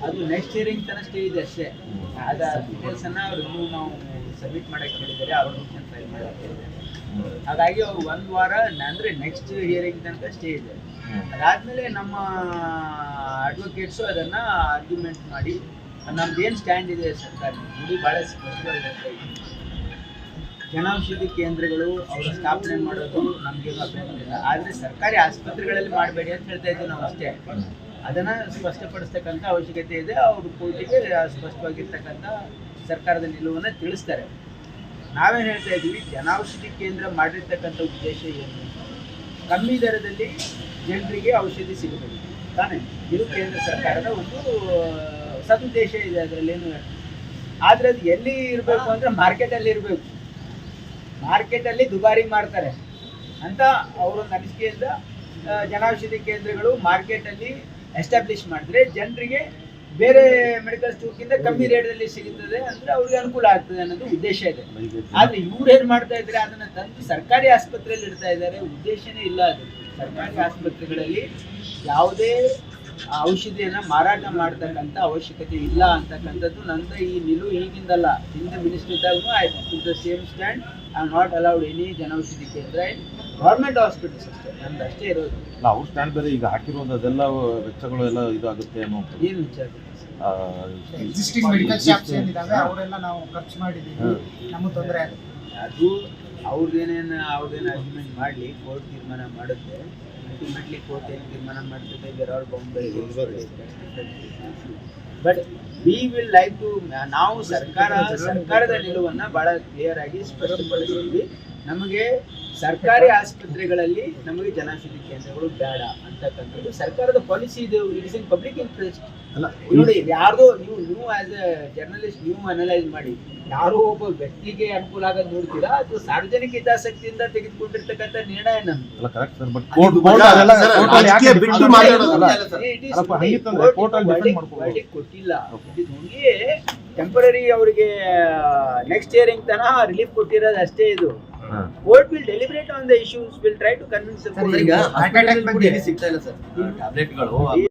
ಅದು next hearing ತನಕ stay ಇದೆ ಅಷ್ಟೇ. ಅದ ಡೀಟೇಲ್ಸ್ ಅನ್ನ ಅವ್ರು ಇನ್ನೂ ನಾವು ಸಬ್ಮಿಟ್ ಮಾಡಕ್ಕೆ ಹೇಳಿದ್ದಾರೆ, ಅಪ್ಲಿಕೇಶನ್ ಫೈಲ್ ಮಾಡಕ್ಕೆ ಹೇಳಿದ್ದಾರೆ. ಹಾಗಾಗಿ ಅವ್ರು 1 ವಾರ ಅಂದ್ರೆ ನೆಕ್ಸ್ಟ್ ಹಿಯರಿಂಗ್ ತನಕ ಸ್ಟೇ ಇದೆ. ಅದಾದ್ಮೇಲೆ ನಮ್ಮ ಅಡ್ವೊಕೇಟ್ಸು ಅದನ್ನ ಆರ್ಗ್ಯುಮೆಂಟ್ ಮಾಡಿ ನಮ್ದೇನು ಸ್ಟ್ಯಾಂಡ್ ಇದೆ ಸರ್ಕಾರ ನೋಡಿ ಭಾಳ ಸ್ಪಷ್ಟವಾಗಿದೆ. ಜನೌಷಧಿ ಕೇಂದ್ರಗಳು ಅವರ ಸ್ಥಾಪನೆ ಮಾಡೋದು ನಮಗೇನು ಅಭ್ಯಂತರ ಇಲ್ಲ, ಆದರೆ ಸರ್ಕಾರಿ ಆಸ್ಪತ್ರೆಗಳಲ್ಲಿ ಮಾಡಬೇಡಿ ಅಂತ ಹೇಳ್ತಾ ಇದ್ದೀವಿ ನಾವು ಅಷ್ಟೇ. ಅದನ್ನು ಸ್ಪಷ್ಟಪಡಿಸ್ತಕ್ಕಂಥ ಅವಶ್ಯಕತೆ ಇದೆ. ಅವರು ಕೋರ್ಟಿಗೆ ಸ್ಪಷ್ಟವಾಗಿರ್ತಕ್ಕಂಥ ಸರ್ಕಾರದ ನಿಲುವನ್ನು ತಿಳಿಸ್ತಾರೆ. ನಾವೇನು ಹೇಳ್ತಾ ಇದ್ದೀವಿ, ಜನೌಷಧಿ ಕೇಂದ್ರ ಮಾಡಿರ್ತಕ್ಕಂಥ ಉದ್ದೇಶ ಏನು? ಕಮ್ಮಿ ದರದಲ್ಲಿ ಜನರಿಗೆ ಔಷಧಿ ಸಿಗಬೇಕು ತಾನೇ, ಇದು ಕೇಂದ್ರ ಸರ್ಕಾರದ ಒಂದು ಸದುದ್ದೇಶ ಇದೆ. ಅದರಲ್ಲೇನು, ಆದರೆ ಅದು ಎಲ್ಲಿ ಇರಬೇಕು ಅಂದರೆ ಮಾರ್ಕೆಟಲ್ಲಿ ಇರಬೇಕು. ಮಾರ್ಕೆಟಲ್ಲಿ ದುಬಾರಿ ಮಾಡ್ತಾರೆ ಅಂತ ಅವರೊಂದು ಅನಿಸಿಕೆಯಿಂದ ಜನೌಷಧಿ ಕೇಂದ್ರಗಳು ಮಾರ್ಕೆಟಲ್ಲಿ ಎಸ್ಟಾಬ್ಲಿಷ್ ಮಾಡಿದ್ರೆ ಜನರಿಗೆ ಬೇರೆ ಮೆಡಿಕಲ್ ಸ್ಟೋರ್ಗಿಂತ ಕಮ್ಮಿ ರೇಟಲ್ಲಿ ಸಿಗುತ್ತದೆ ಅಂದರೆ ಅವ್ರಿಗೆ ಅನುಕೂಲ ಆಗ್ತದೆ ಅನ್ನೋದು ಉದ್ದೇಶ ಇದೆ. ಆದರೆ ಇವ್ರು ಏನು ಮಾಡ್ತಾ ಇದ್ದಾರೆ, ಅದನ್ನು ತಂದು ಸರ್ಕಾರಿ ಆಸ್ಪತ್ರೆಯಲ್ಲಿ ಇಡ್ತಾ ಇದ್ದಾರೆ. ಉದ್ದೇಶನೇ ಇಲ್ಲ ಅದು. ಸರ್ಕಾರಿ ಆಸ್ಪತ್ರೆಗಳಲ್ಲಿ ಯಾವುದೇ ಔಷಧಿಯನ್ನು ಮಾರಾಟ ಮಾಡ್ತಕ್ಕಂಥ ಅವಶ್ಯಕತೆ ಇಲ್ಲ ಅಂತಕ್ಕಂಥದ್ದು ನನ್ನ ಈ ನಿಲುವು. ಈಗಿಂದಲ್ಲ, ಹಿಂದೆ ಮಿನಿಸ್ಟರ್ ಇದ್ದಾಗೂ ಆಯ್ತು. To the same stand, I am not allowed any Janaushadhi Kendra in government hospitals ಅಷ್ಟೇ, ನಮ್ದು ಅಷ್ಟೇ ಇರೋದು. ಅವ್ರ ಸ್ಟ್ಯಾಂಡ್ ಬೇರೆ ಈಗ ಹಾಕಿರೋದು ಅದೆಲ್ಲ ವೆಚ್ಚಗಳು ಎಲ್ಲ ಇದಾಗುತ್ತೆ ಅನ್ನೋ ಏನು ವಿಚಾರ ಎಕ್ಸಿಸ್ಟಿಂಗ್ ಮೆಡಿಕಲ್ ಶಾಪ್ಸ್ ಏನಿದಾವೆ ಅವರೆಲ್ಲ ನಾವು ಖರ್ಚು ಮಾಡಿದ್ದೀವಿ, ನಮಗೆ ತೊಂದರೆ ಆಗುತ್ತೆ. ಅದು ಅವ್ರದ್ದೇನೇನು ಅರ್ಗ್ಯುಮೆಂಟ್ ಮಾಡಲಿ, ಕೋರ್ಟ್ ತೀರ್ಮಾನ ಮಾಡುತ್ತೆ. ಅಲ್ಟಿಮೇಟ್ಲಿ ಕೋರ್ಟ್ ಏನು ತೀರ್ಮಾನ ಮಾಡ್ತದೆ, there are boundaries. But we will like to, ನಾವು ಸರ್ಕಾರದ ನಿಲುವನ್ನು ಭಾಳ ಕ್ಲಿಯರ್ ಆಗಿ ಸ್ಪಷ್ಟಪಡಿಸಿದ್ವಿ. ನಮಗೆ ಸರ್ಕಾರಿ ಆಸ್ಪತ್ರೆಗಳಲ್ಲಿ ನಮಗೆ ಜನೌಷಧಿ ಕೇಂದ್ರಗಳು ಬೇಡ ಅಂತಕ್ಕಂಥದ್ದು ಸರ್ಕಾರದ ಪಾಲಿಸಿ ಇದೆ. It is in public interest. ನೋಡಿ, ಯಾರ್ದೋ ನೀವು ಆಸ್ ಎ ಜರ್ನಲಿಸ್ಟ್ ನೀವು ಅನಲೈಸ್ ಮಾಡಿ, ಯಾರೋ ಒಬ್ಬ ವ್ಯಕ್ತಿಗೆ ಅನುಕೂಲ ಆಗೋದು ನೋಡ್ತೀರಾ ಅಥವಾ ಸಾರ್ವಜನಿಕ ಹಿತಾಸಕ್ತಿಯಿಂದ ತೆಗೆದುಕೊಂಡಿರ್ತಕ್ಕಂಥ ನಿರ್ಣಯ ನಮ್ದು. ಕೊಟ್ಟಿಲ್ಲ, ಟೆಂಪರರಿ ಅವರಿಗೆ ನೆಕ್ಸ್ಟ್ ಹಿಯರಿಂಗ್ ತನಕ ರಿಲೀಫ್ ಕೊಟ್ಟಿರೋದು ಅಷ್ಟೇ. ಇದು court will deliberate on the issues, will try to convince. ಈಗ ಹಾರ್ಟ್ ಅಟ್ಯಾಕ್ ಬಗ್ಗೆ ಸಿಗ್ತಾ ಇಲ್ಲ ಸರ್ ಟ್ಯಾಬ್ಲೆಟ್ಗಳು.